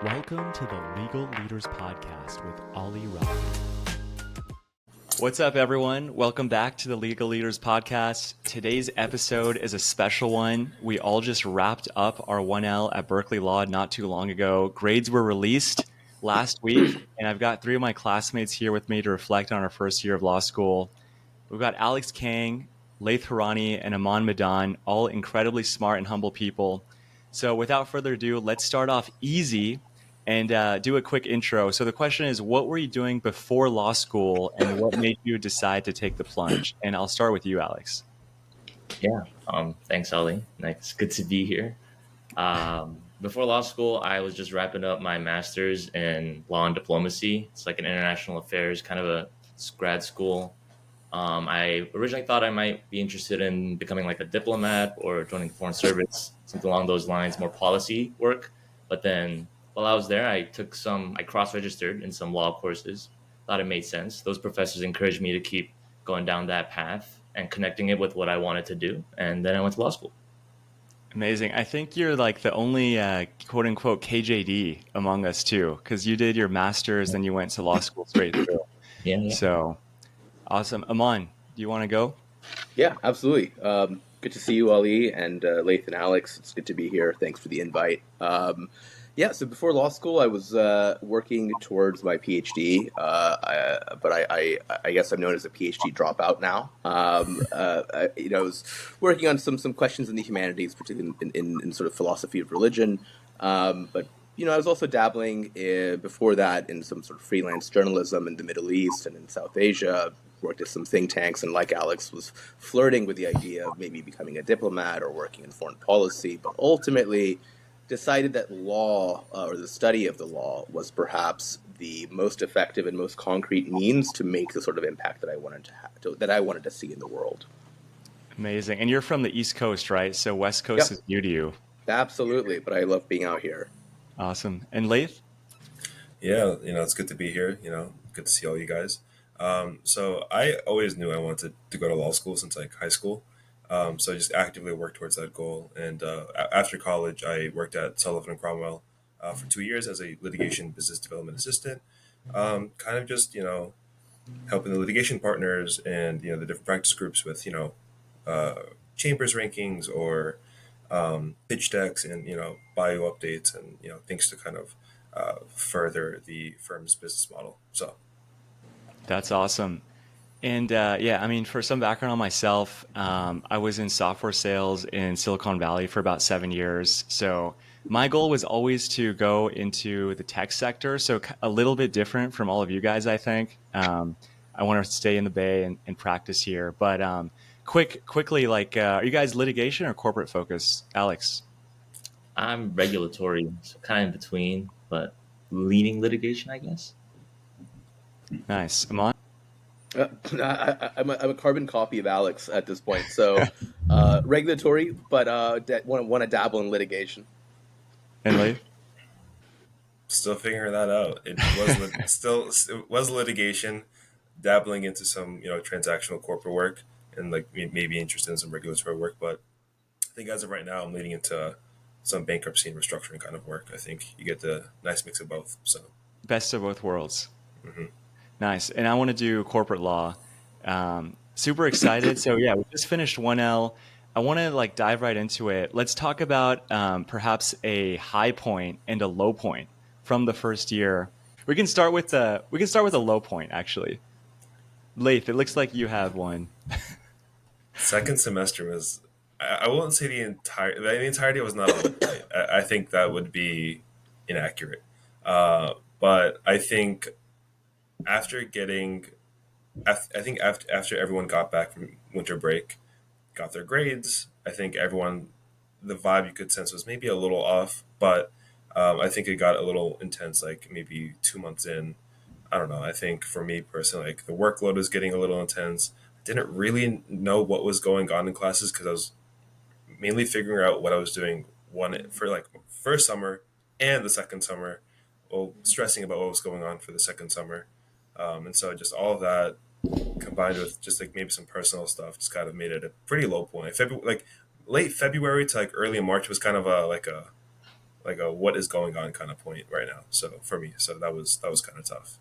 Welcome to the Legal Leaders Podcast with Ali Rock. What's up, everyone? Welcome back to the Legal Leaders Podcast. Today's episode is a special one. We all just wrapped up our 1L at Berkeley Law not too long ago. Grades were released last week, and I've got three of my classmates here with me to reflect on our first year of law school. We've got Alex Kang, Laith Hourani, and Aman Madan, all incredibly smart and humble people. So without further ado, let's start off easy and do a quick intro. So the question is, what were you doing before law school and what made you decide to take the plunge? And I'll start with you, Alex. Yeah. Thanks, Ali. It's good to be here. Before law school, I was just wrapping up my master's in law and diplomacy. It's like an international affairs kind of a grad school. I originally thought I might be interested in becoming like a diplomat or joining the foreign service, something along those lines, more policy work. But then while I was there, I cross-registered in some law courses. Thought it made sense. Those professors encouraged me to keep going down that path and connecting it with what I wanted to do. And then I went to law school. Amazing. I think you're like the only quote unquote KJD among us too, because you did your master's, then you went to law school straight through. Yeah. So awesome. Aman, do you want to go? Yeah, absolutely. Good to see you, Ali, and Laith and Alex. It's good to be here. Thanks for the invite. So before law school, I was working towards my PhD, but I guess I'm known as a PhD dropout now. I was working on some questions in the humanities, particularly in sort of philosophy of religion, but I was also dabbling before that in some sort of freelance journalism in the Middle East and in South Asia. Worked at some think tanks, and like Alex, was flirting with the idea of maybe becoming a diplomat or working in foreign policy, but ultimately decided that law or the study of the law was perhaps the most effective and most concrete means to make the sort of impact that I wanted to see in the world. Amazing. And you're from the East Coast, right? So West Coast is new to you. Absolutely, but I love being out here. Awesome. And Laith? Yeah, it's good to be here. Good to see all you guys. So I always knew I wanted to go to law school since like high school. So I just actively worked towards that goal. And after college, I worked at Sullivan and Cromwell for 2 years as a litigation business development assistant. Kind of just, helping the litigation partners and, the different practice groups with, chambers rankings or pitch decks and, bio updates and, things to kind of further the firm's business model. So. That's awesome. And for some background on myself, I was in software sales in Silicon Valley for about 7 years. So my goal was always to go into the tech sector. So a little bit different from all of you guys, I think. I want to stay in the Bay and practice here. But quickly, are you guys litigation or corporate focus? Alex? I'm regulatory, so kind of in between, but leaning litigation, I guess. Nice. Aman? I'm a carbon copy of Alex at this point. So regulatory, but want to dabble in litigation. And Laith? Still figuring that out. It was litigation, dabbling into some transactional corporate work, and like maybe interested in some regulatory work. But I think as of right now, I'm leading into some bankruptcy and restructuring kind of work. I think you get the nice mix of both. So Best of both worlds. Mm-hmm. Nice. And I want to do corporate law. Super excited. So we just finished 1L. I want to dive right into it. Let's talk about perhaps a high point and a low point from the first year. We can start with a low point, actually. Laith, it looks like you have one. Second semester was, I won't say the entirety was not a low point. I think that would be inaccurate. But I think after everyone got back from winter break, got their grades, I think the vibe you could sense was maybe a little off, but I think it got a little intense, like maybe 2 months in. I don't know. I think for me personally, the workload was getting a little intense. I didn't really know what was going on in classes because I was mainly figuring out what I was doing for first summer and the second summer, well, stressing about what was going on for the second summer. And so just all of that combined with just maybe some personal stuff just kind of made it a pretty low point. Late February to early March was kind of a like a what is going on kind of point right now. So for me, so that was kind of tough.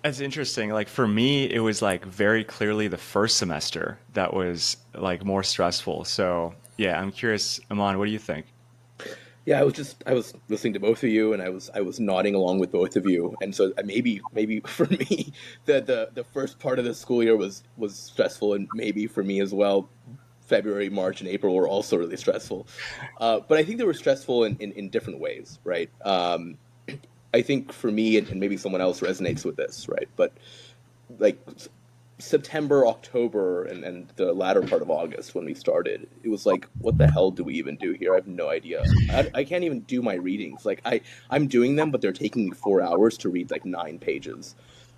That's interesting. Like for me, it was like very clearly the first semester that was like more stressful. So yeah, I'm curious, Aman, what do you think? Yeah, I was listening to both of you, and I was nodding along with both of you, and so maybe for me the first part of the school year was stressful, and maybe for me as well. February, March, and April were also really stressful, but I think they were stressful in different ways, right? I think for me, and maybe someone else resonates with this, right? But like September, October, and the latter part of August when we started, it was like, what the hell do we even do here? I have no idea. I can't even do my readings. Like I'm doing them, but they're taking me 4 hours to read like 9 pages.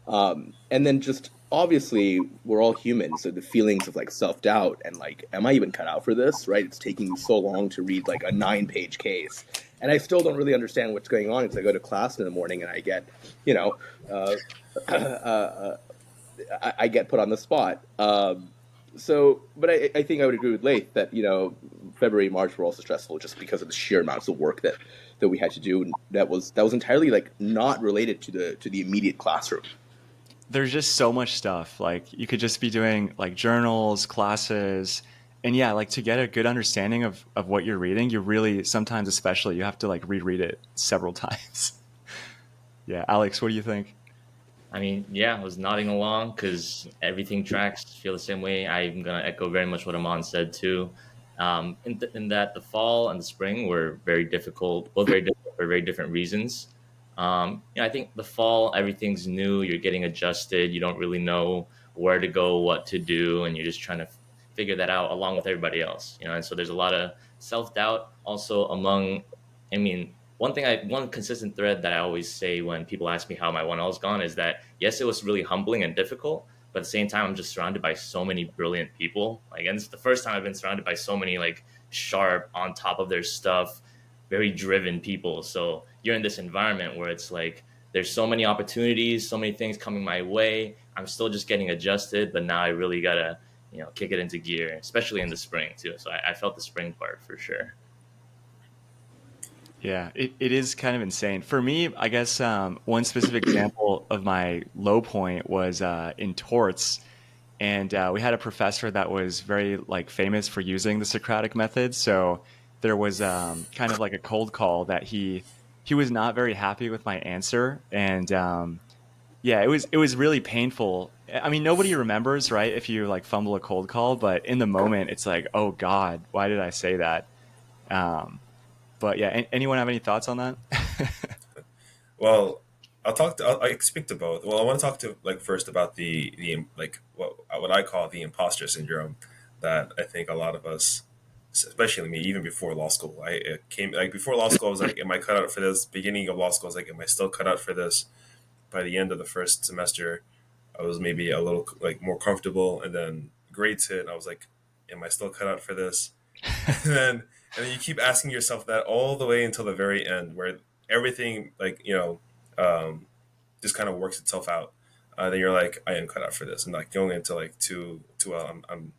And then just obviously we're all human, so the feelings of like self doubt and like, am I even cut out for this? Right? It's taking me so long to read like a 9 page case, and I still don't really understand what's going on because I go to class in the morning and I get, you know, uh, I get put on the spot. But I think I would agree with Laith that February, March were also stressful just because of the sheer amounts of work that we had to do, and that was entirely like not related to the immediate classroom. There's just so much stuff. Like you could just be doing like journals, classes, and yeah, like to get a good understanding of what you're reading, you really sometimes especially you have to like reread it several times. Yeah, Alex, what do you think? I mean, yeah, I was nodding along because everything tracks, feel the same way. I'm gonna echo very much what Aman said too. In that the fall and the spring were very difficult, both very difficult for very different reasons. I think the fall, everything's new. You're getting adjusted. You don't really know where to go, what to do, and you're just trying to figure that out along with everybody else. And so there's a lot of self doubt also among. I mean, one consistent thread that I always say when people ask me how my 1L has gone is that yes, it was really humbling and difficult, but at the same time, I'm just surrounded by so many brilliant people. Like, and it's the first time I've been surrounded by so many like sharp, on top of their stuff, very driven people. So you're in this environment where it's like there's so many opportunities, so many things coming my way. I'm still just getting adjusted, but now I really gotta kick it into gear, especially in the spring too. So I felt the spring part for sure. Yeah, it is kind of insane. For me, I guess one specific example of my low point was in torts. And we had a professor that was very like famous for using the Socratic method. So there was kind of like a cold call that he was not very happy with my answer, and yeah, it was really painful. I mean, nobody remembers, right, if you like fumble a cold call, but in the moment, it's like, oh God, why did I say that? Um, but yeah, anyone have any thoughts on that? Well, I speak to both. Well, I want to talk to like first about the like what I call the imposter syndrome that I think a lot of us, especially me, even before law school, it came like before law school, I was like, am I cut out for this? Beginning of law school, I was like, am I still cut out for this? By the end of the first semester, I was maybe a little like more comfortable, and then grades hit, and I was like, am I still cut out for this? And then you keep asking yourself that all the way until the very end, where everything like just kind of works itself out. Then you're like, I am cut out for this, and like going into like two I'm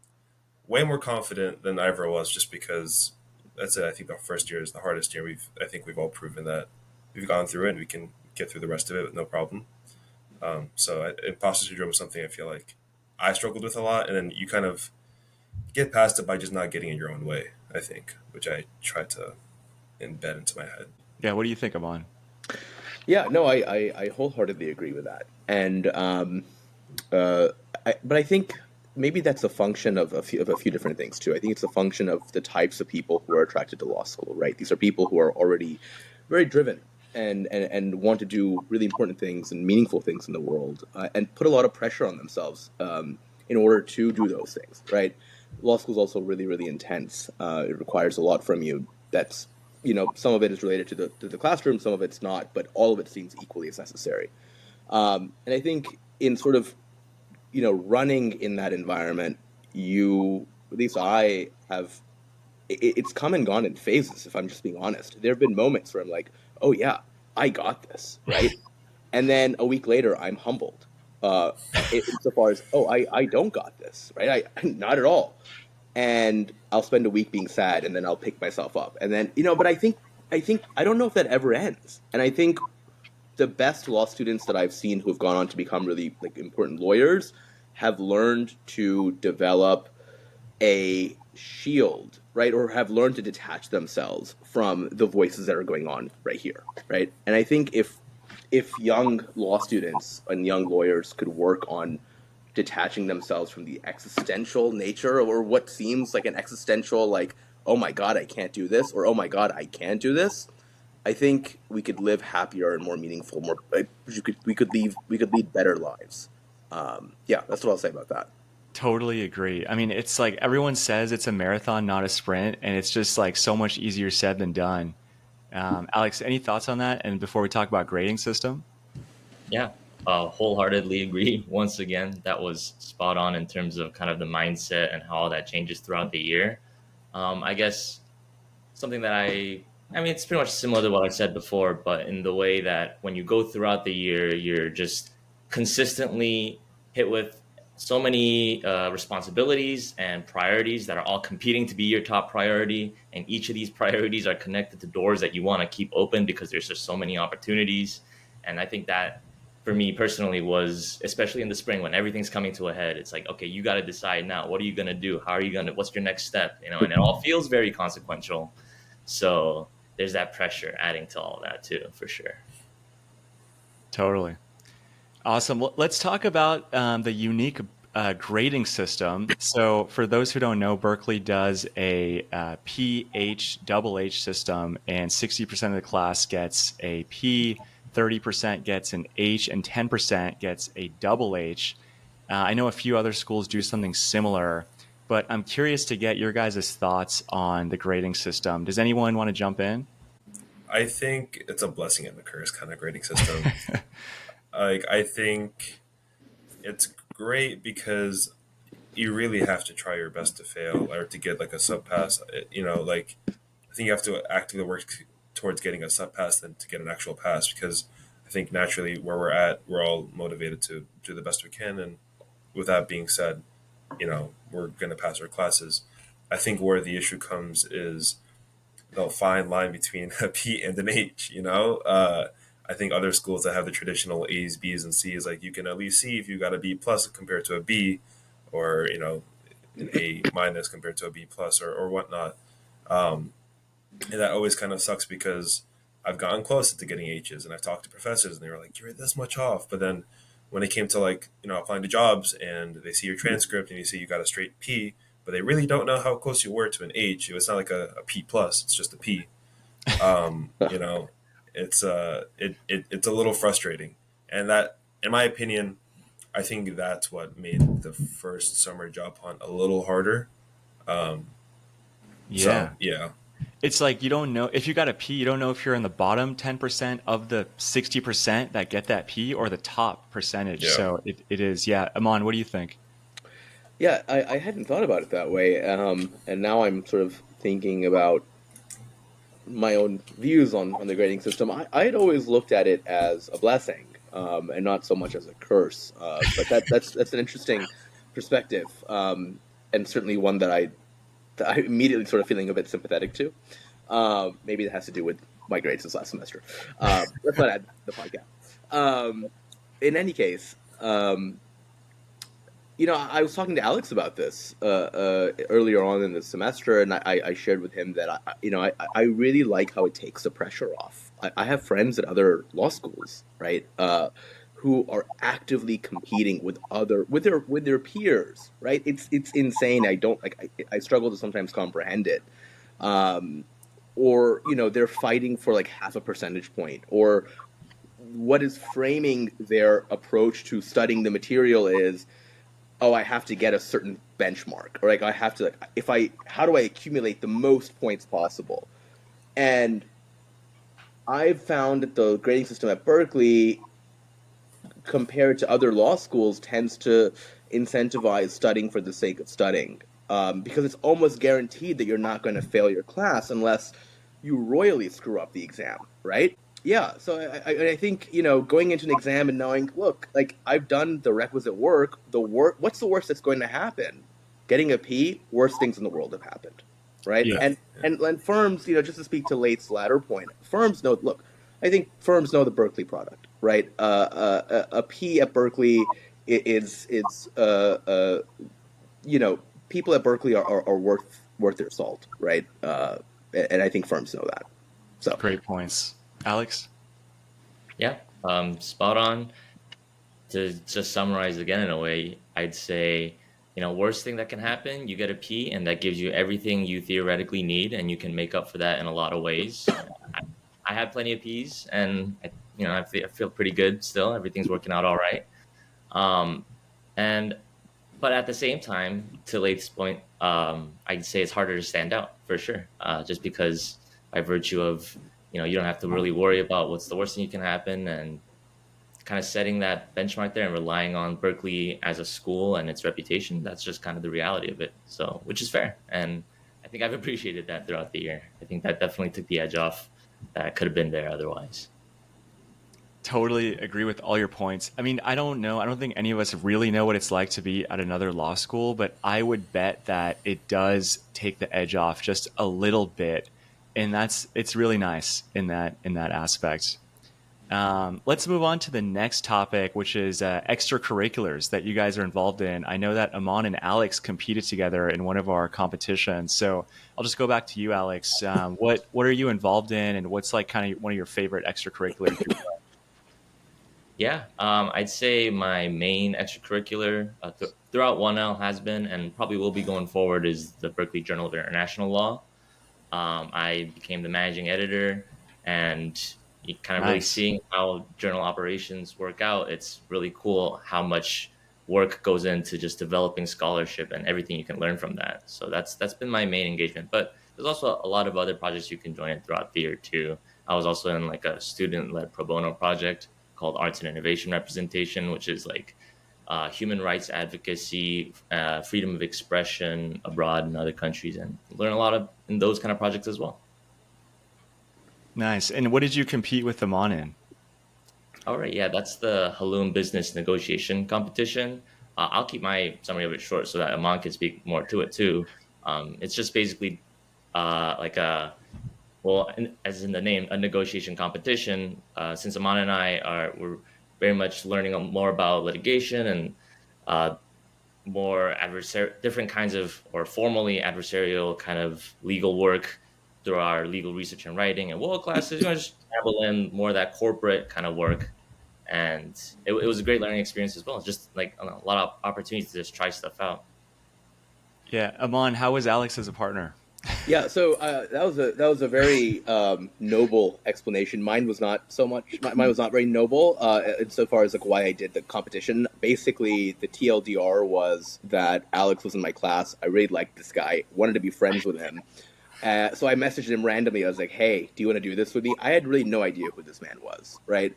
way more confident than I ever was, just because that's it. I think the first year is the hardest year. I think we've all proven that we've gone through it, and we can get through the rest of it with no problem. So imposter syndrome is something I feel like I struggled with a lot, and then you kind of get past it by just not getting in your own way, I think, which I try to embed into my head. Yeah, what do you think, Amon? Yeah, no, I wholeheartedly agree with that. And but I think maybe that's a function of a few different things too. I think it's a function of the types of people who are attracted to law school, right? These are people who are already very driven and want to do really important things and meaningful things in the world, and put a lot of pressure on themselves in order to do those things, right? Law school is also really, really intense. It requires a lot from you. That's some of it is related to the classroom, some of it's not, but all of it seems equally as necessary. And I think in sort of running in that environment, at least I have, it's come and gone in phases. If I'm just being honest, there have been moments where I'm like, oh yeah, I got this, right? And then a week later, I'm humbled. Insofar as, oh, I don't got this, right? I not at all. And I'll spend a week being sad, and then I'll pick myself up. And then, but I think I think, I don't know if that ever ends. And I think the best law students that I've seen who have gone on to become really like important lawyers have learned to develop a shield, right? Or have learned to detach themselves from the voices that are going on right here, right? And I think if young law students and young lawyers could work on detaching themselves from the existential nature or what seems like an existential like, oh my god, I can't do this, or oh my god, I can do this, I think we could live happier and more meaningful, more we could lead better lives. Yeah, that's what I'll say about that. Totally agree. I mean, it's like everyone says it's a marathon, not a sprint, and it's just like so much easier said than done. Alex, any thoughts on that? And before we talk about grading system? Yeah, wholeheartedly agree. Once again, that was spot on in terms of kind of the mindset and how all that changes throughout the year. I guess something that I mean, it's pretty much similar to what I said before, but in the way that when you go throughout the year, you're just consistently hit with so many responsibilities and priorities that are all competing to be your top priority. And each of these priorities are connected to doors that you want to keep open because there's just so many opportunities. And I think that for me personally was, especially in the spring when everything's coming to a head, it's like, okay, you got to decide now. What are you going to do? How are you going to, what's your next step? You know, and it all feels very consequential. So there's that pressure adding to all of that too, for sure. Totally. Awesome. Well, let's talk about the unique grading system. So, for those who don't know, Berkeley does a PH system, and 60% of the class gets a P, 30% gets an H, and 10% gets a double H. I know a few other schools do something similar, but I'm curious to get your guys' thoughts on the grading system. Does anyone want to jump in? I think it's a blessing and a curse kind of grading system. Like, I think it's great because you really have to try your best to fail or to get like a sub pass. You know, like I think you have to actively work towards getting a sub pass than to get an actual pass because I think naturally where we're at, we're all motivated to do the best we can. And with that being said, you know, we're going to pass our classes. I think where the issue comes is the fine line between a P and an H, you know? I think other schools that have the traditional A's, B's, and C's, like you can at least see if you got a B plus compared to a B, or you know, an A minus compared to a B plus, or whatnot. Um, and that always kind of sucks because I've gotten close to getting H's, and I've talked to professors, and they were like, "You're this much off." But then when it came to like you know applying to jobs, and they see your transcript, and you see you got a straight P, but they really don't know how close you were to an H. It's not like a P plus; it's just a P. You know, it's a little frustrating, and that, in my opinion, I think that's what made the first summer job hunt a little harder. Um, so Yeah. yeah, It's like you don't know if you got a P, you don't know if you're in the bottom 10% of the 60% that get that P or the top percentage. yeah. So it is, yeah. Aman, what do you think? Yeah, I hadn't thought about it that way, and now I'm sort of thinking about my own views on the grading system. I had always looked at it as a blessing, and not so much as a curse. But that's an interesting perspective, and certainly one that I immediately sort of feeling a bit sympathetic to. Maybe it has to do with my grades this last semester. Let's not add the podcast. In any case, I was talking to Alex about this earlier on in the semester, and I shared with him that I really like how it takes the pressure off. I have friends at other law schools, right, who are actively competing with their peers, right? It's insane. I struggle to sometimes comprehend it. Um, or they're fighting for like half a percentage point, or what is framing their approach to studying the material is, oh, I have to get a certain benchmark, or like I have to, how do I accumulate the most points possible? And I've found that the grading system at Berkeley, compared to other law schools, tends to incentivize studying for the sake of studying, because it's almost guaranteed that you're not going to fail your class unless you royally screw up the exam, right? Yeah, so I think going into an exam and knowing, look, like I've done the requisite work. What's the worst that's going to happen? Getting a P. Worst things in the world have happened. right? Yeah. And firms, just to speak to Late's latter point, firms know. Look, I think firms know the Berkeley product, right? A P at Berkeley is people at Berkeley are worth their salt, right? And I think firms know that. So Great points. Alex? Yeah, spot on. To just summarize again in a way, I'd say, worst thing that can happen, you get a P, and that gives you everything you theoretically need, and you can make up for that in a lot of ways. I had plenty of P's, and I feel pretty good still. Everything's working out all right. Um, and but at the same time, to Lath's point, I'd say it's harder to stand out for sure, just because by virtue of you don't have to really worry about what's the worst thing you can happen, and kind of setting that benchmark there and relying on Berkeley as a school and its reputation. That's just kind of the reality of it. So, which is fair, and I think I've appreciated that throughout the year. I think that definitely took the edge off that could have been there otherwise. Totally agree with all your points. I mean, I don't know. I don't think any of us really know what it's like to be at another law school, but I would bet that it does take the edge off just a little bit. And it's really nice in that aspect. Let's move on to the next topic, which is extracurriculars that you guys are involved in. I know that Aman and Alex competed together in one of our competitions. So I'll just go back to you, Alex. What are you involved in, and what's like kind of one of your favorite extracurriculars? Yeah, I'd say my main extracurricular throughout 1L has been and probably will be going forward is the Berkeley Journal of International Law. I became the managing editor, and you kind of really Nice. seeing how journal operations work out. It's really cool how much work goes into just developing scholarship and everything you can learn from that. So that's been my main engagement. But there's also a lot of other projects you can join in throughout the year too. I was also in like a student-led pro bono project called Arts and Innovation Representation, which is like human rights advocacy, freedom of expression abroad in other countries, and learn a lot of in those kind of projects as well. Nice. And what did you compete with them on in? All right, yeah, that's the Halloum Business Negotiation Competition. I'll keep my summary of it short so that Aman can speak more to it too. It's just basically like a as in the name, a negotiation competition. Since Aman and we're very much learning more about litigation and uh, different kinds of or formally adversarial kind of legal work through our legal research and writing and law classes. Just dabble in more of that corporate kind of work, and it was a great learning experience as well. Just like a lot of opportunities to just try stuff out. Yeah, Aman, how was Alex as a partner? yeah, so that was a very noble explanation. Mine was not so much. Mine was not very noble insofar as like why I did the competition. Basically, the TLDR was that Alex was in my class. I really liked this guy. Wanted to be friends with him. So I messaged him randomly. I was like, "Hey, do you want to do this with me?" I had really no idea who this man was. Right?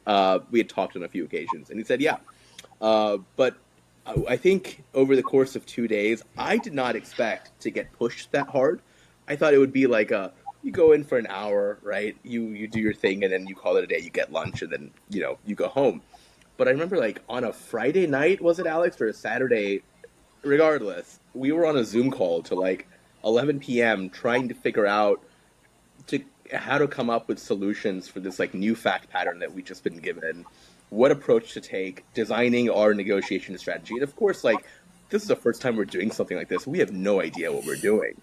We had talked on a few occasions, and he said, "Yeah." But I think over the course of 2 days, I did not expect to get pushed that hard. I thought it would be like you go in for an hour, right? You do your thing, and then you call it a day. You get lunch, and then you go home. But I remember like on a Friday night, was it Alex, or a Saturday? Regardless, we were on a Zoom call till like 11 p.m. trying to figure out to how to come up with solutions for this like new fact pattern that we just been given, what approach to take, designing our negotiation strategy, and of course, like this is the first time we're doing something like this. We have no idea what we're doing.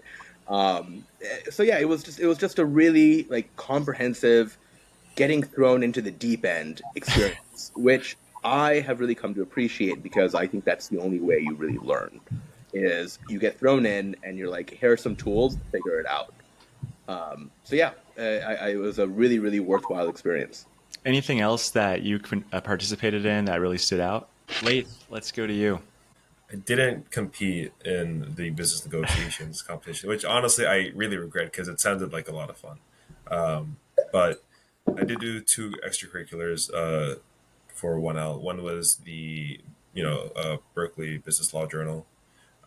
So yeah, it was just a really like comprehensive, getting thrown into the deep end experience, which I have really come to appreciate because I think that's the only way you really learn. Is you get thrown in and you're like, here are some tools, figure it out. So yeah, it was a really, really worthwhile experience. Anything else that you participated in that really stood out? Laith, let's go to you. I didn't compete in the business negotiations competition, which honestly I really regret because it sounded like a lot of fun. But I did do two extracurriculars for 1L. One was the Berkeley Business Law Journal,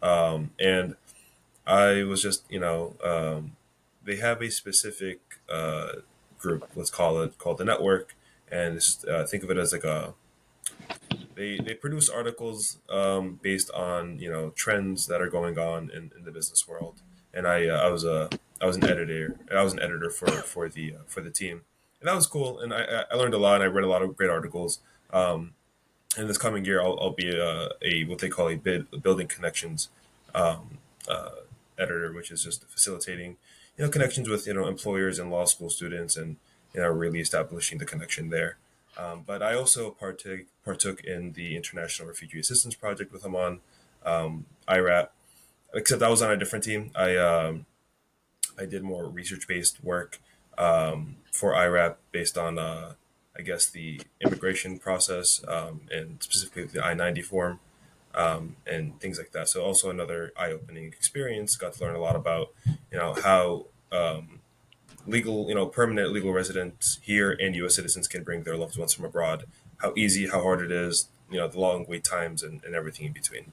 and I was just they have a specific group, let's call it, called the network, and think of it as like they produce articles based on trends that are going on in the business world, and I was an editor. I was an editor for the team, and that was cool. And I learned a lot, and I read a lot of great articles. And this coming year, I'll be a what they call a building connections um, uh, editor, which is just facilitating connections with employers and law school students, and really establishing the connection there. But I also partook in the International Refugee Assistance Project with Aman, IRAP, except I was on a different team. I did more research based work for IRAP based on I guess the immigration process, and specifically the I-90 form, and things like that. So also another eye-opening experience. Got to learn a lot about how legal, permanent legal residents here and U.S. citizens can bring their loved ones from abroad. How easy, how hard it is, the long wait times, and everything in between.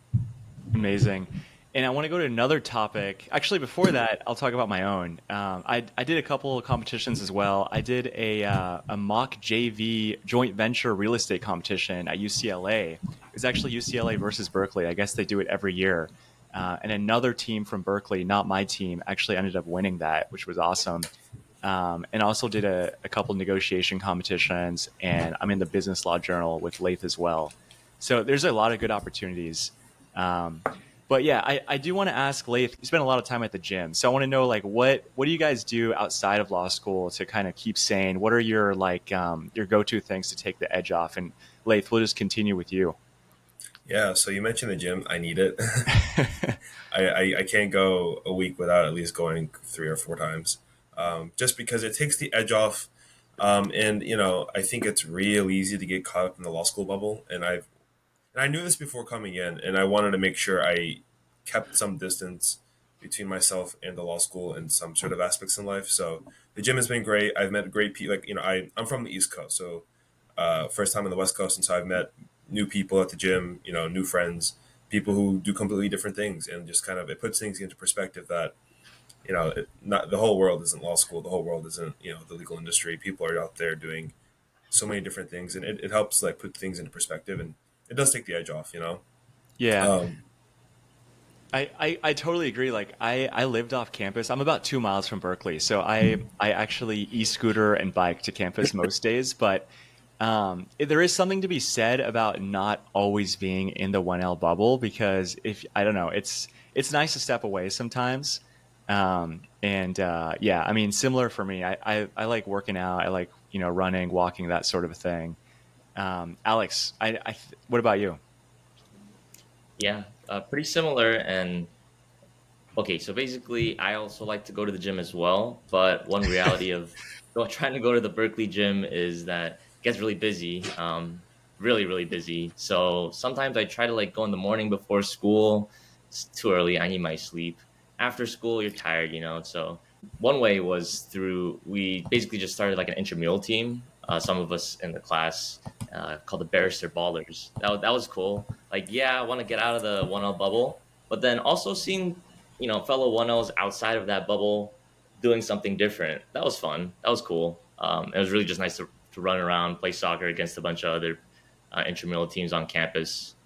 Amazing. And I want to go to another topic. Actually, before that, I'll talk about my own. I did a couple of competitions as well. I did a mock JV joint venture real estate competition at UCLA. It was actually UCLA versus Berkeley. I guess they do it every year. And another team from Berkeley, not my team, actually ended up winning that, which was awesome. And also did a couple negotiation competitions. And I'm in the Business Law Journal with Laith as well. So there's a lot of good opportunities. But yeah, I do want to ask Laith, you spend a lot of time at the gym. So I want to know, like, what do you guys do outside of law school to kind of keep sane? What are your your go-to things to take the edge off? And Laith, we'll just continue with you. Yeah, so you mentioned the gym. I need it. I can't go a week without at least going 3 or 4 times, just because it takes the edge off. And I think it's real easy to get caught up in the law school bubble. And I knew this before coming in, and I wanted to make sure I kept some distance between myself and the law school and some sort of aspects in life. So the gym has been great. I've met great people. I'm from the East Coast, so first time on the West Coast, and so I've met new people at the gym. New friends, people who do completely different things, and just kind of it puts things into perspective that not the whole world isn't law school. The whole world isn't the legal industry. People are out there doing so many different things, and it helps like put things into perspective, and it does take the edge off. Yeah, Um, I totally agree. Like I lived off campus. I'm about 2 miles from Berkeley. So I actually e-scooter and bike to campus most days. But there is something to be said about not always being in the 1L bubble, because if I don't know, it's nice to step away sometimes. Yeah, I mean, similar for me. I like working out. I like, running, walking, that sort of a thing. Alex, what about you? Yeah, pretty similar. And okay, so basically, I also like to go to the gym as well. But one reality of trying to go to the Berkeley gym is that it gets really busy, really, really busy. So sometimes I try to like go in the morning before school. It's too early. I need my sleep. After school, you're tired, So one way was we basically just started like an intramural team. Some of us in the class called the Barrister Ballers. That was cool. Like, yeah, I want to get out of the 1L bubble, but then also seeing fellow 1Ls outside of that bubble doing something different. That was fun. That was cool. It was really just nice to run around, play soccer against a bunch of other intramural teams on campus.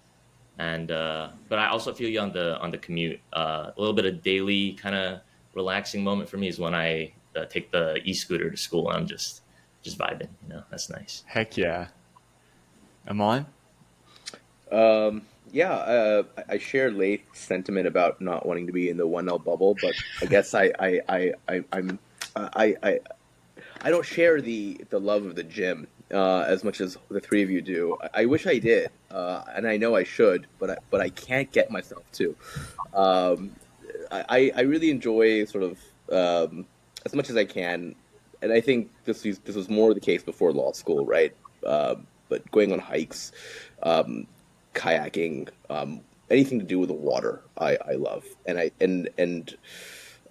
And but I also feel you on the commute. A little bit of daily kind of relaxing moment for me is when I take the e-scooter to school, and I'm just vibing. That's nice. Heck yeah. Amon? Yeah, I share Laith's sentiment about not wanting to be in the 1L bubble, but I guess I don't share the love of the gym as much as the three of you do. I wish I did, and I know I should, but I can't get myself to. Um, I really enjoy sort of as much as I can, and I think this was more the case before law school, right? But going on hikes, kayaking, anything to do with the water, I love, and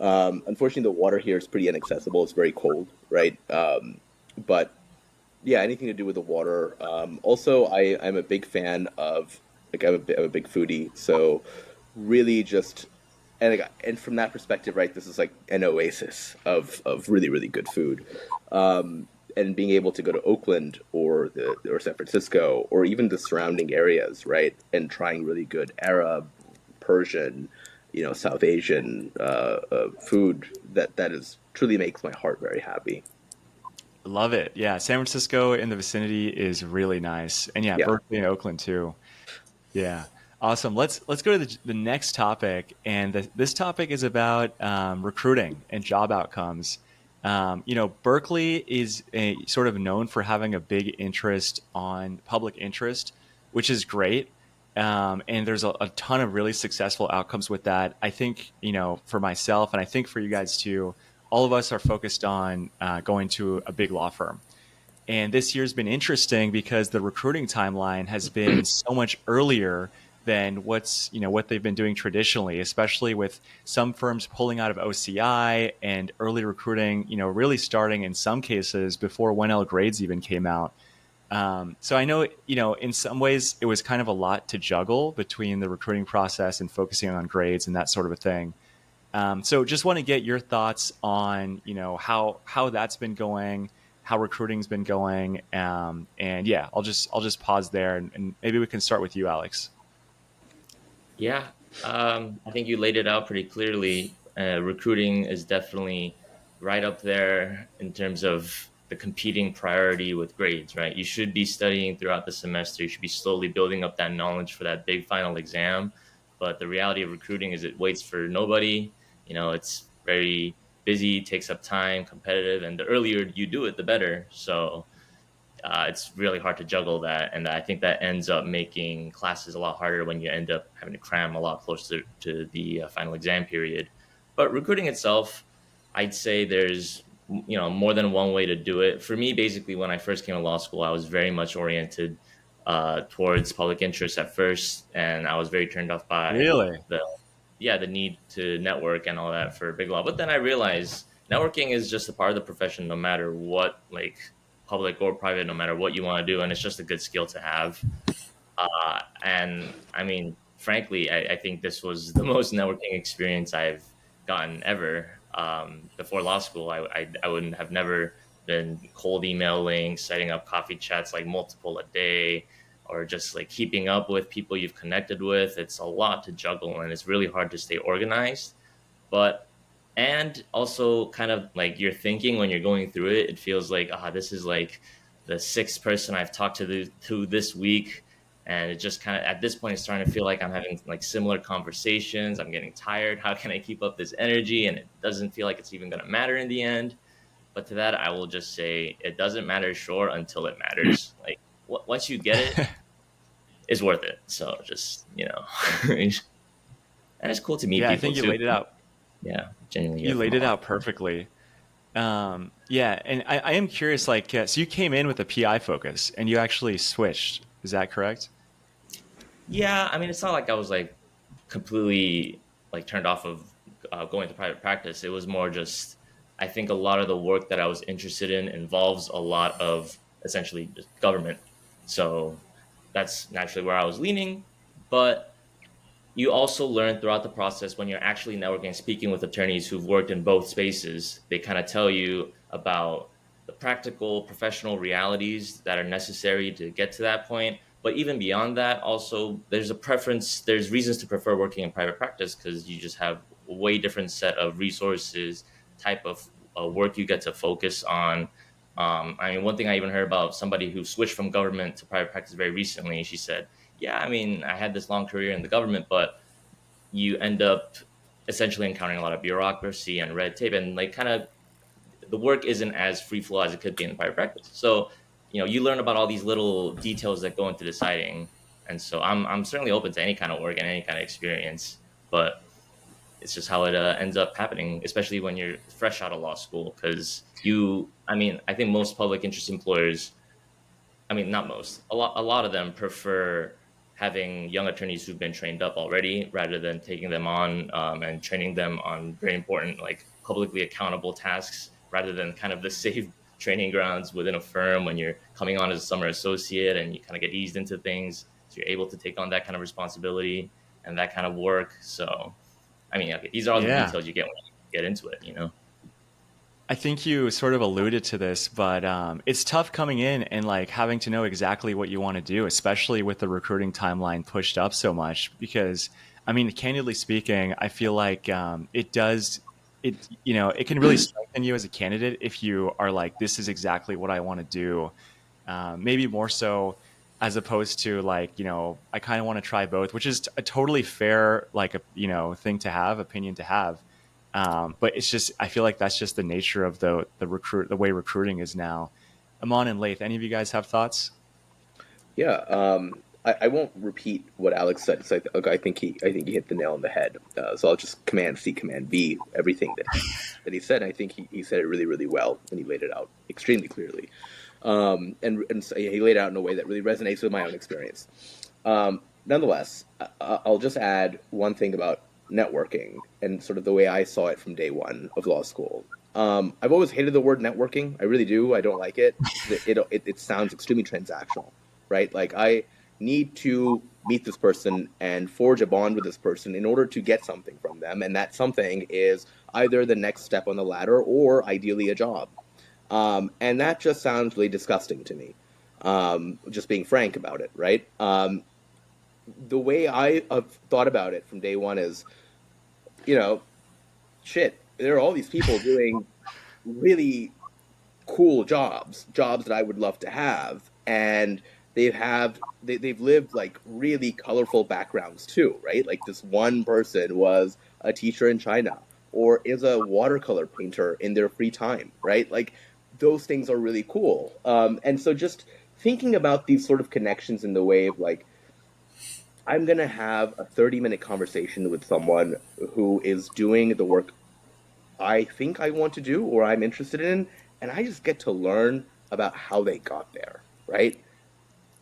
unfortunately, the water here is pretty inaccessible. It's very cold, right? But yeah, anything to do with the water. Also, I'm a big fan of I'm a big foodie, so really just and from that perspective, right, this is like an oasis of really really good food. And being able to go to Oakland or San Francisco or even the surrounding areas, right, and trying really good Arab, Persian, South Asian food that is truly makes my heart very happy. Love it. Yeah, San Francisco in the vicinity is really nice, and yeah, Yeah. Berkeley and Oakland too. Yeah, awesome. Let's go to the next topic, and this topic is about recruiting and job outcomes. Berkeley is sort of known for having a big interest on public interest, which is great. And there's a ton of really successful outcomes with that. I think, for myself, and I think for you guys too, all of us are focused on going to a big law firm. And this year's been interesting because the recruiting timeline has been so much earlier than what they've been doing traditionally, especially with some firms pulling out of OCI and early recruiting, really starting in some cases before 1L grades even came out. So I know, in some ways it was kind of a lot to juggle between the recruiting process and focusing on grades and that sort of a thing. So just want to get your thoughts on, how that's been going, how recruiting's been going. And yeah, I'll just pause there and maybe we can start with you, Alex. Yeah, I think you laid it out pretty clearly. Recruiting is definitely right up there in terms of the competing priority with grades, right? You should be studying throughout the semester. You should be slowly building up that knowledge for that big final exam. But the reality of recruiting is it waits for nobody. It's very busy, takes up time, competitive, and the earlier you do it, the better. So it's really hard to juggle that. And I think that ends up making classes a lot harder when you end up having to cram a lot closer to the final exam period. But recruiting itself, I'd say there's more than one way to do it. For me, basically, when I first came to law school, I was very much oriented towards public interest at first, and I was very turned off by Really? the need to network and all that for big law. But then I realized networking is just a part of the profession, no matter what, like public or private, no matter what you want to do, and it's just a good skill to have. And I mean, frankly, I think this was the most networking experience I've gotten ever. Before law school, I wouldn't have never been cold emailing, setting up coffee chats like multiple a day, or just like keeping up with people you've connected with. It's a lot to juggle, and it's really hard to stay organized. But and also kind of like you're thinking when you're going through it, it feels like this is like the sixth person I've talked to this week, and it just kind of at this point it's starting to feel like I'm having like similar conversations. I'm getting tired. How can I keep up this energy? And it doesn't feel like it's even going to matter in the end. But to that, I will just say it doesn't matter, sure, until it matters. Like once you get it, it's worth it. So just and it's cool to meet Yeah, I people think you too. laid it out. Yeah, genuinely. You laid it out perfectly. Yeah, and I am curious, like, so you came in with a PI focus and you actually switched. Is that correct? Yeah, I mean, it's not like I was like completely like turned off of going to private practice. It was more just I think a lot of the work that I was interested in involves a lot of essentially just government. So that's naturally where I was leaning. But you also learn throughout the process when you're actually networking and speaking with attorneys who've worked in both spaces. They kind of tell you about the practical professional realities that are necessary to get to that point. But even beyond that, also there's a preference, there's reasons to prefer working in private practice because you just have a way different set of resources, type of work you get to focus on. I mean, one thing I even heard about somebody who switched from government to private practice very recently, she said, yeah, I mean, I had this long career in the government, but you end up essentially encountering a lot of bureaucracy and red tape, and like kind of the work isn't as free flow as it could be in private practice. So, you learn about all these little details that go into deciding. And so I'm certainly open to any kind of work and any kind of experience, but it's just how it ends up happening, especially when you're fresh out of law school. Because I mean, I think most public interest employers, I mean, not most, a lot of them prefer having young attorneys who've been trained up already rather than taking them on and training them on very important, like publicly accountable tasks rather than kind of the safe training grounds within a firm when you're coming on as a summer associate and you kind of get eased into things. So you're able to take on that kind of responsibility and that kind of work. So, I mean, okay, these are all the Yeah. details you get when you get into it. I think you sort of alluded to this, but it's tough coming in and like having to know exactly what you want to do, especially with the recruiting timeline pushed up so much. Because I mean, candidly speaking, I feel like it does. It can really strengthen you as a candidate if you are like, this is exactly what I want to do. Maybe more so as opposed to like, I kind of want to try both, which is a totally fair, like, thing to have, opinion to have. But it's just, I feel like that's just the nature of the way recruiting is now. Aman and Laith, any of you guys have thoughts? Yeah, I won't repeat what Alex said. 'Cause I think he hit the nail on the head. So I'll just Command C, Command V everything that he said. I think he said it really, really well, and he laid it out extremely clearly. And so he laid it out in a way that really resonates with my own experience. Nonetheless, I'll just add one thing about networking and sort of the way I saw it from day one of law school. I've always hated the word networking. I really do. I don't like it. It sounds extremely transactional, right? Like I need to meet this person and forge a bond with this person in order to get something from them, and that something is either the next step on the ladder or ideally a job. And that just sounds really disgusting to me. Just being frank about it, right? The way I have thought about it from day one is, you know, shit, there are all these people doing really cool jobs that I would love to have, and they've lived like really colorful backgrounds too, right? Like this one person was a teacher in China or is a watercolor painter in their free time, right? Like those things are really cool. And so just thinking about these sort of connections in the way of like I'm gonna have a 30-minute conversation with someone who is doing the work I think I want to do or I'm interested in, and I just get to learn about how they got there, right?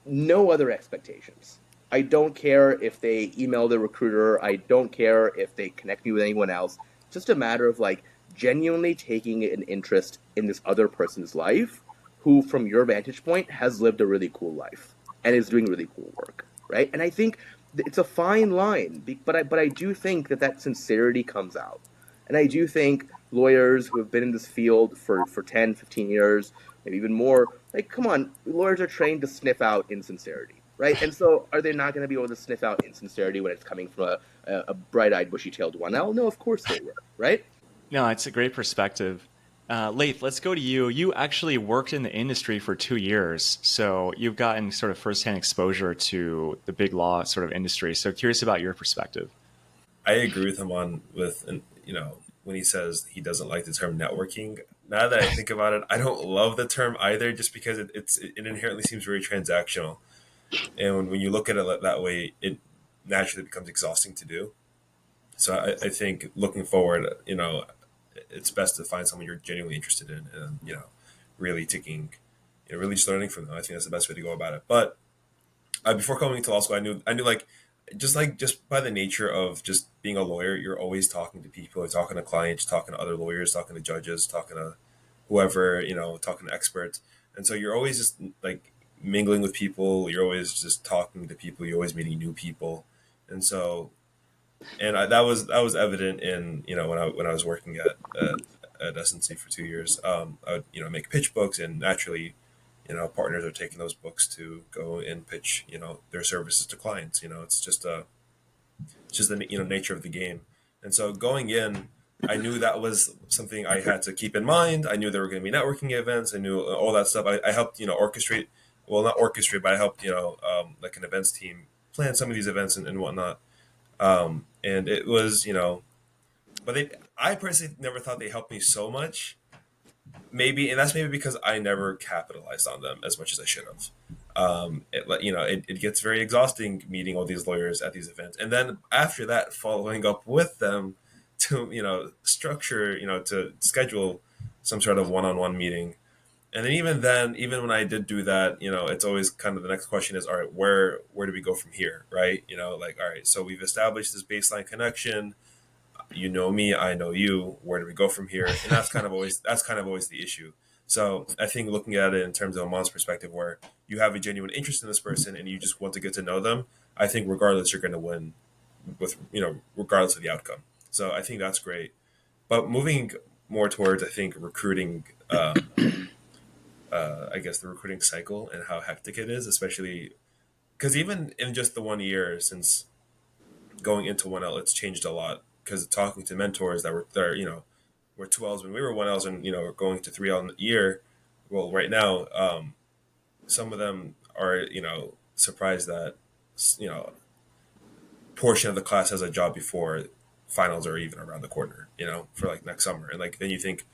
No other expectations. I don't care if they email the recruiter, I don't care if they connect me with anyone else. It's just a matter of like genuinely taking an interest in this other person's life who, from your vantage point, has lived a really cool life and is doing really cool work, right? And I think it's a fine line, but I do think that sincerity comes out. And I do think lawyers who have been in this field for 10, 15 years, maybe even more, like, come on, lawyers are trained to sniff out insincerity, right? And so are they not going to be able to sniff out insincerity when it's coming from a bright-eyed, bushy-tailed 1L? No, of course they will, right? No, it's a great perspective. Laith, let's go to you. You actually worked in the industry for 2 years, so you've gotten sort of firsthand exposure to the big law sort of industry. So curious about your perspective. I agree with him on when he says he doesn't like the term networking. Now that I think about it, I don't love the term either, just because it inherently seems very transactional, and when you look at it that way, it naturally becomes exhausting to do. So I think looking forward, it's best to find someone you're genuinely interested in, and really taking, really just learning from them. I think that's the best way to go about it. But before coming to law school, I knew just by the nature of just being a lawyer, you're always talking to people, you're talking to clients, talking to other lawyers, talking to judges, talking to whoever, talking to experts. And so you're always just like mingling with people. You're always just talking to people. You're always meeting new people. And so, that was evident in, when I was working at SNC for 2 years. I would, make pitch books, and naturally, partners are taking those books to go and pitch, their services to clients. It's just the nature of the game. And so going in, I knew that was something I had to keep in mind. I knew there were going to be networking events. I knew all that stuff. I helped orchestrate, well, not orchestrate, but I helped like an events team plan some of these events and whatnot. And it was but I personally never thought they helped me so much. Maybe, and that's maybe because I never capitalized on them as much as I should have. It gets very exhausting meeting all these lawyers at these events, and then after that, following up with them to structure, to schedule some sort of one-on-one meeting. And then, even when I did do that, it's always kind of the next question is, all right, where do we go from here, right? Like, all right, so we've established this baseline connection. You know me, I know you. Where do we go from here? And that's kind of always the issue. So I think looking at it in terms of a mom's perspective, where you have a genuine interest in this person and you just want to get to know them, I think regardless you're going to win with regardless of the outcome. So I think that's great. But moving more towards, I think, recruiting, I guess the recruiting cycle and how hectic it is, especially because even in just the 1 year since going into 1L, it's changed a lot because talking to mentors that were there, were 2Ls when we were 1Ls and, we're going to 3L in the year. Well, right now, some of them are, surprised that, you know, portion of the class has a job before finals are even around the corner, for like next summer. And like, then you think,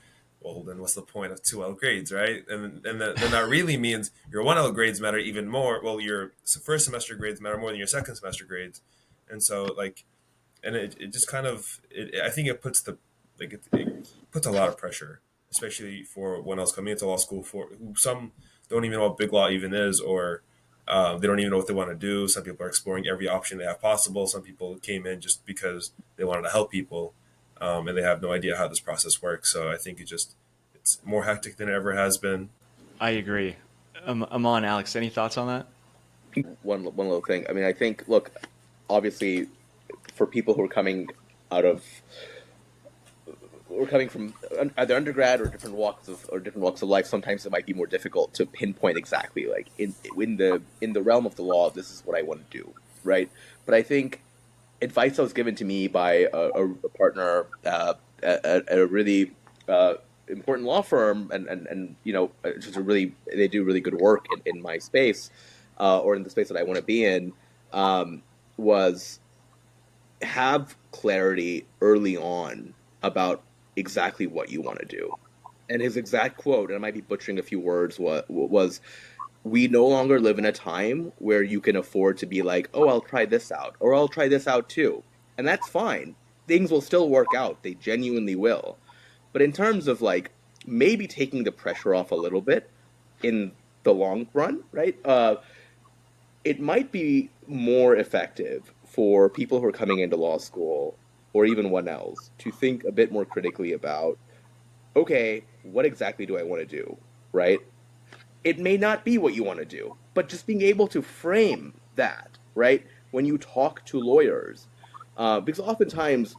well, then what's the point of 2L grades, right? Then that really means your 1L grades matter even more. Well, your first semester grades matter more than your second semester grades. And so like, and it just kind of, I think it puts it puts a lot of pressure, especially for 1Ls coming into law school, for who some don't even know what big law even is, or they don't even know what they want to do. Some people are exploring every option they have possible. Some people came in just because they wanted to help people, and they have no idea how this process works. So I think it's more hectic than it ever has been. I agree. Aman, Alex, any thoughts on that? One little thing. I mean, I think, look, obviously, for people who are coming out of, we're coming from either undergrad or different walks of life. Sometimes it might be more difficult to pinpoint exactly, like in the realm of the law, this is what I want to do, right? But I think advice that was given to me by a partner at a really important law firm, and just they do really good work in my space, or in the space that I want to be in, was have clarity early on about exactly what you want to do. And his exact quote, and I might be butchering a few words, was, "We no longer live in a time where you can afford to be like, oh, I'll try this out, or I'll try this out too." And that's fine. Things will still work out. They genuinely will. But in terms of like maybe taking the pressure off a little bit in the long run, right? It might be more effective for people who are coming into law school, or even 1Ls, to think a bit more critically about, okay, what exactly do I want to do, right? It may not be what you want to do, but just being able to frame that, right, when you talk to lawyers, because oftentimes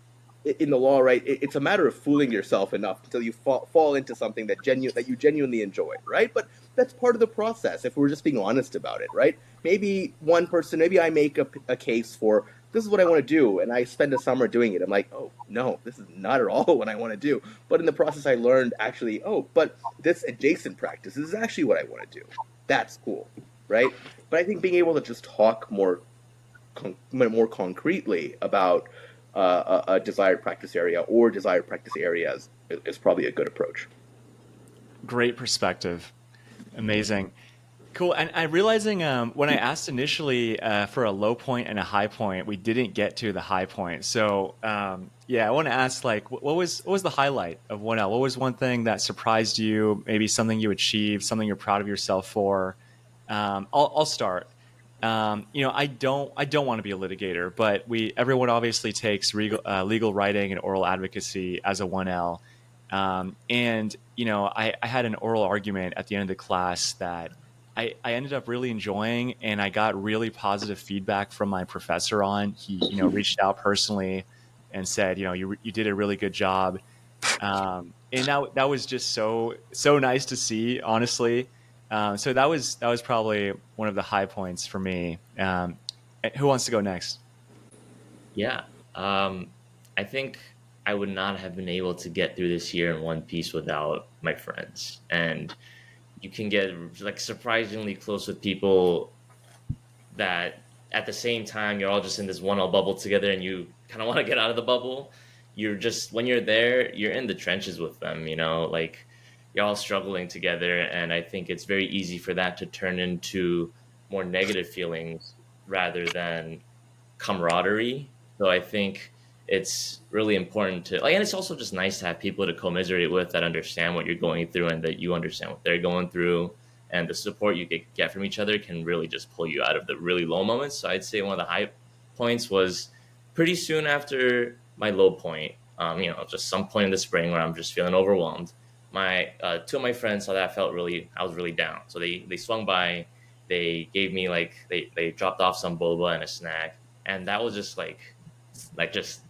in the law, right, it's a matter of fooling yourself enough until you fall into something that you genuinely enjoy, right? But that's part of the process. If we're just being honest about it, right? Maybe I make a case for, this is what I want to do, and I spend a summer doing it. I'm like, oh no, this is not at all what I want to do. But in the process, I learned actually, oh, but this adjacent practice is actually what I want to do. That's cool, right? But I think being able to just talk more concretely about a desired practice area or desired practice areas is probably a good approach. Great perspective. Amazing. Cool. And I'm realizing when I asked initially for a low point and a high point, we didn't get to the high point. So yeah, I want to ask, like, what was the highlight of 1L? What was one thing that surprised you? Maybe something you achieved, something you're proud of yourself for. I'll start. I don't want to be a litigator, but everyone obviously takes legal writing and oral advocacy as a 1L. And I had an oral argument at the end of the class that I ended up really enjoying, and I got really positive feedback from my professor on. He reached out personally and said, you did a really good job. And that was just so nice to see, honestly. So that was probably one of the high points for me. Who wants to go next? Yeah. I think I would not have been able to get through this year in one piece without my friends. And you can get like surprisingly close with people that at the same time you're all just in this 1L bubble together, and you kind of want to get out of the bubble. When you're there, you're in the trenches with them, like you're all struggling together. And I think it's very easy for that to turn into more negative feelings rather than camaraderie. So I think it's really important to and it's also just nice to have people to commiserate with that understand what you're going through and that you understand what they're going through. And the support you get from each other can really just pull you out of the really low moments. So I'd say one of the high points was pretty soon after my low point, just some point in the spring where I'm just feeling overwhelmed. My two of my friends saw that I was really down. So they swung by, they gave me they dropped off some boba and a snack. And that was just just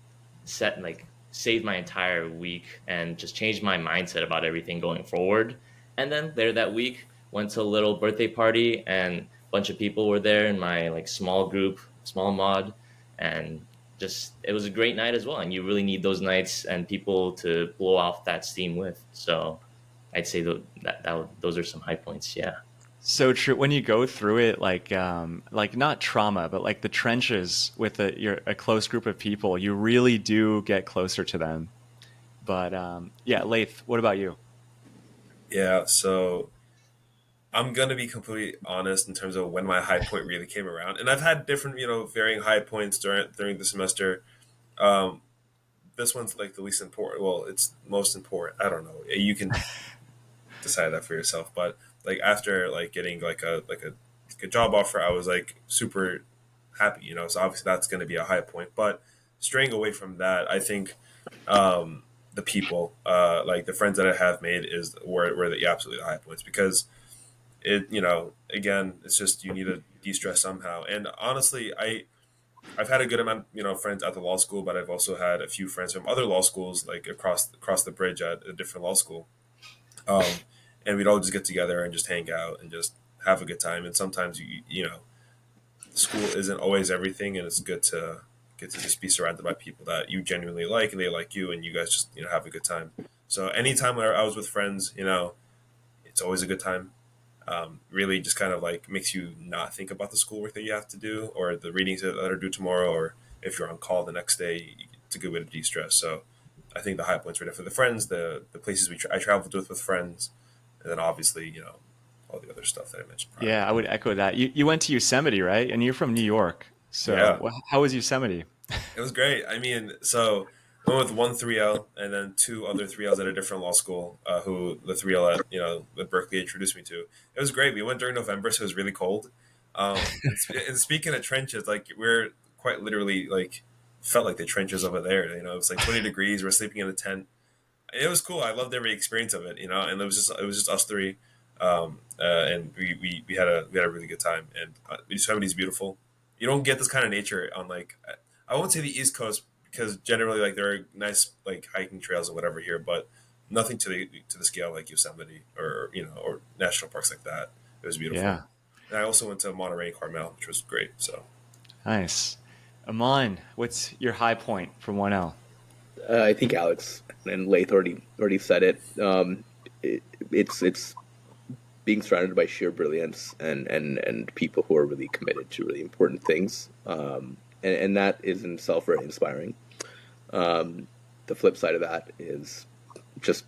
saved my entire week and just changed my mindset about everything going forward. And then there that week, went to a little birthday party, and a bunch of people were there in my small group, small mod, and just it was a great night as well. And you really need those nights and people to blow off that steam with. So I'd say those are some high points. Yeah. So true. When you go through it, like not trauma, but like the trenches with a close group of people, you really do get closer to them. But yeah, Laith, what about you? Yeah, so I'm gonna be completely honest in terms of when my high point really came around, and I've had different, varying high points during the semester. Um, this one's like the least important. Well, it's most important. I don't know. You can decide that for yourself. But like after like getting like a job offer, I was like super happy. So obviously that's going to be a high point. But straying away from that, I think the people, like the friends that I have made, were the absolutely high points because again, it's just you need to de-stress somehow. And honestly, I've had a good amount, friends at the law school, but I've also had a few friends from other law schools, like across the bridge at a different law school. Um, and we'd all just get together and just hang out and just have a good time. And sometimes school isn't always everything, and it's good to get to just be surrounded by people that you genuinely like and they like you, and you guys just have a good time. So anytime where I was with friends, it's always a good time. Really just kind of like makes you not think about the schoolwork that you have to do or the readings that are due tomorrow, or if you're on call the next day, it's a good way to de-stress. So I think the high points were definitely the friends, the places I traveled with friends, and then obviously, all the other stuff that I mentioned prior. Yeah, I would echo that. You went to Yosemite, right? And you're from New York. So Yeah, how was Yosemite? it was great. I mean, so I went with one 3L and then two other 3Ls at a different law school, who the 3L at, that Berkeley introduced me to. It was great. We went during November, so it was really cold. And speaking of trenches, like we're quite literally like felt like the trenches over there. It was like 20 degrees. We're sleeping in a tent. It was cool. I loved every experience of it, and it was just us three. And we had a really good time. And Yosemite's beautiful. You don't get this kind of nature on like I won't say the East Coast because generally like there are nice like hiking trails or whatever here, but nothing to the scale like Yosemite or national parks like that. It was beautiful. Yeah, And I also went to Monterey and Carmel, which was great. So nice. Aman, what's your high point from 1L? I think Alex and Laith already said it. It's being surrounded by sheer brilliance and people who are really committed to really important things. And that is in itself very inspiring. The flip side of that is just,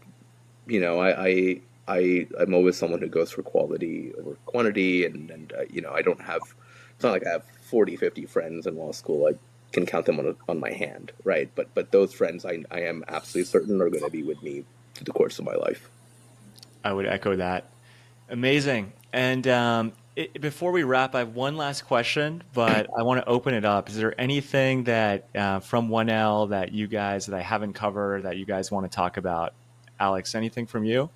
I'm always someone who goes for quality over quantity, and I don't have. It's not like I have 40, 50 friends in law school. I can count them on my hand, right? But those friends, I am absolutely certain are going to be with me through the course of my life. I would echo that. Amazing. And before we wrap, I have one last question, but I want to open it up. Is there anything that from 1L that I haven't covered that you guys want to talk about? Alex, anything from you?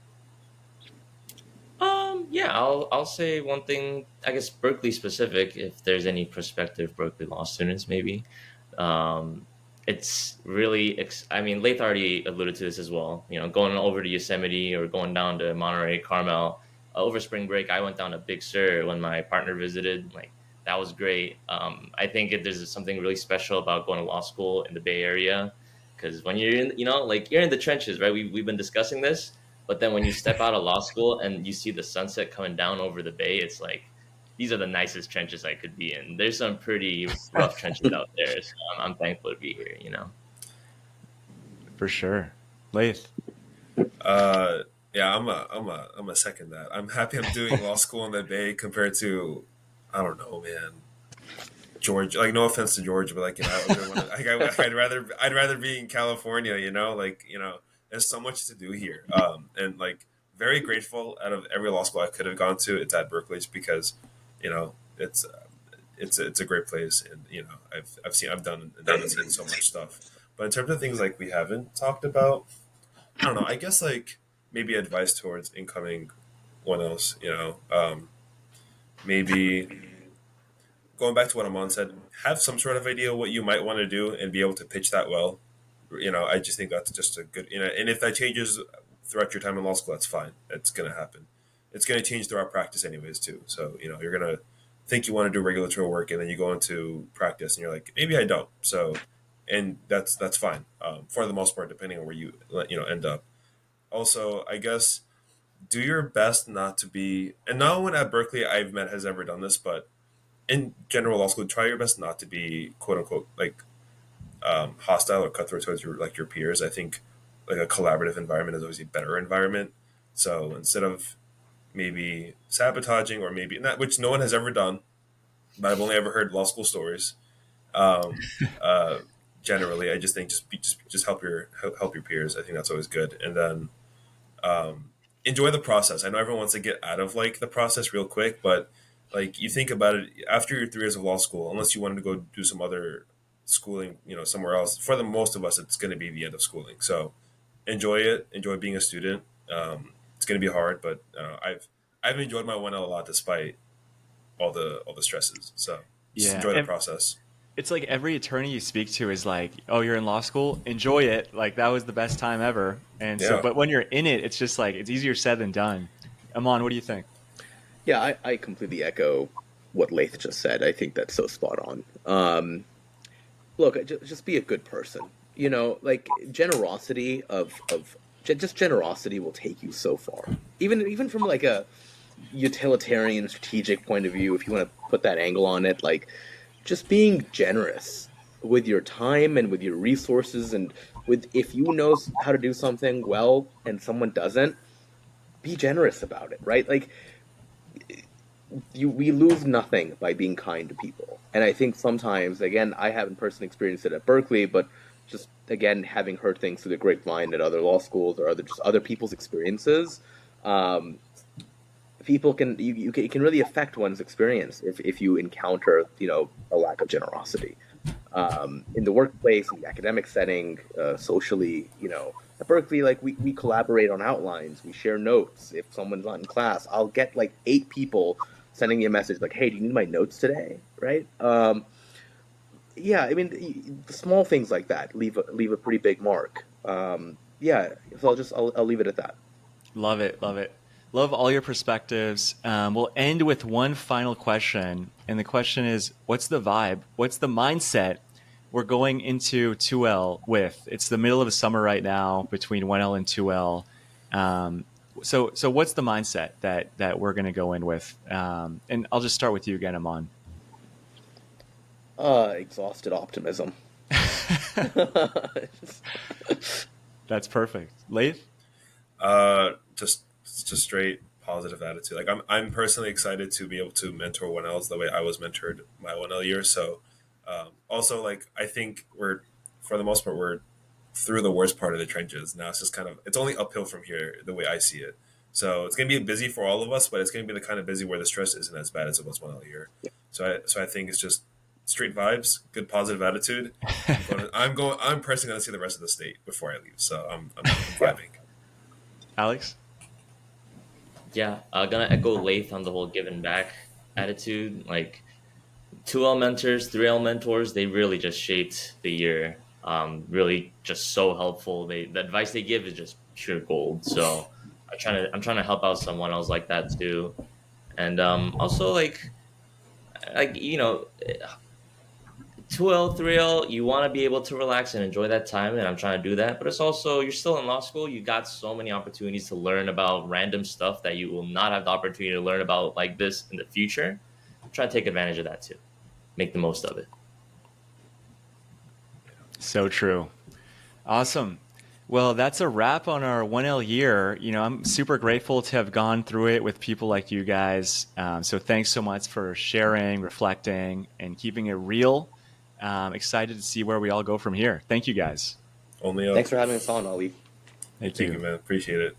Yeah, I'll say one thing. I guess Berkeley specific. If there's any prospective Berkeley law students, maybe, it's really. I mean, Laith already alluded to this as well. Going over to Yosemite or going down to Monterey, Carmel. Over spring break, I went down to Big Sur when my partner visited. Like that was great. I think there's something really special about going to law school in the Bay Area, because when you're in, like you're in the trenches, right? We've been discussing this. But then when you step out of law school and you see the sunset coming down over the bay, it's like these are the nicest trenches I could be in. There's some pretty rough trenches out there, so I'm thankful to be here. For sure. Laith. Uh, yeah, I'm a second that. I'm happy I'm doing law school in the Bay compared to, I don't know, man, Georgia. Like, no offense to Georgia, but like, I'd rather be in California. There's so much to do here. And like, very grateful out of every law school I could have gone to. It's at Berkeley just because, it's a great place, and I've done and seen so much stuff. But in terms of things like we haven't talked about, I don't know. I guess like maybe advice towards incoming one else. Maybe going back to what Amon said, have some sort of idea what you might want to do and be able to pitch that well. I just think that's just a good. And if that changes throughout your time in law school, that's fine. It's gonna happen. It's gonna change throughout practice anyways too. So you're gonna think you want to do regulatory work, and then you go into practice, and you're like, maybe I don't. So and that's fine for the most part, depending on where you end up. Also, I guess do your best not to be, and no one at Berkeley I've met has ever done this, but in general law school, try your best not to be quote unquote like hostile or cutthroat towards your peers. I think like a collaborative environment is always a better environment. So instead of maybe sabotaging or maybe not, which no one has ever done, but I've only ever heard law school stories. Um, uh, Generally, I just think just help your peers. I think that's always good, and then enjoy the process. I know everyone wants to get out of like the process real quick, but like you think about it, after your 3 years of law school, unless you wanted to go do some other schooling, somewhere else, for the most of us, it's going to be the end of schooling. So enjoy it. Enjoy being a student. It's going to be hard, but I've enjoyed my 1L a lot despite all the stresses. So just Yeah. enjoy the And process. it's like every attorney you speak to is like, "Oh, you're in law school? Enjoy it. Like that was the best time ever." And so, Yeah. but when you're in it, it's just like it's easier said than done. Aman, what do you think? Yeah, I completely echo what Laith just said. I think that's so spot on. Look, just be a good person. Like generosity just generosity will take you so far. Even from like a utilitarian strategic point of view, if you want to put that angle on it, like just being generous with your time and with your resources, and with if you know how to do something well and someone doesn't, be generous about it, right? Like we lose nothing by being kind to people. And I think sometimes, again, I haven't personally experienced it at Berkeley, but just again having heard things through the grapevine at other law schools or other people's experiences, um, people can it can really affect one's experience if you encounter a lack of generosity in the workplace, in the academic setting, socially. At Berkeley, like we collaborate on outlines, we share notes. If someone's not in class, I'll get like 8 people sending me a message like, "Hey, do you need my notes today?" Right? Yeah, I mean, the small things like that leave a pretty big mark. Yeah, so I'll leave it at that. Love it, love it. Love all your perspectives. We'll end with one final question, and the question is, what's the vibe? What's the mindset we're going into 2L with? It's the middle of the summer right now between 1L and 2L. So what's the mindset that we're going to go in with? And I'll just start with you again, Aman. Exhausted optimism. That's perfect. Laith? Just straight positive attitude. Like I'm personally excited to be able to mentor 1Ls the way I was mentored my 1L year. So also like I think we're for the most part we're through the worst part of the trenches. Now it's just it's only uphill from here the way I see it. So it's gonna be busy for all of us, but it's gonna be the kind of busy where the stress isn't as bad as it was 1L year. So I think it's just straight vibes, good positive attitude. I'm personally gonna see the rest of the state before I leave. So I'm vibing. Alex? Yeah, gonna echo Lath on the whole giving back attitude. Like 2L mentors, 3L mentors, they really just shaped the year. Really just so helpful. The advice they give is just pure gold. So I'm trying to help out someone else like that too. And also like 2L, 3L, you want to be able to relax and enjoy that time, and I'm trying to do that. But it's also, you're still in law school. You got so many opportunities to learn about random stuff that you will not have the opportunity to learn about like this in the future. Try to take advantage of that too. Make the most of it. So true. Awesome. Well, that's a wrap on our 1L year. I'm super grateful to have gone through it with people like you guys. So thanks so much for sharing, reflecting, and keeping it real. Excited to see where we all go from here. Thank you guys. Only up. Thanks for having us on, Ali. Thank Thank you. you, man. Appreciate it.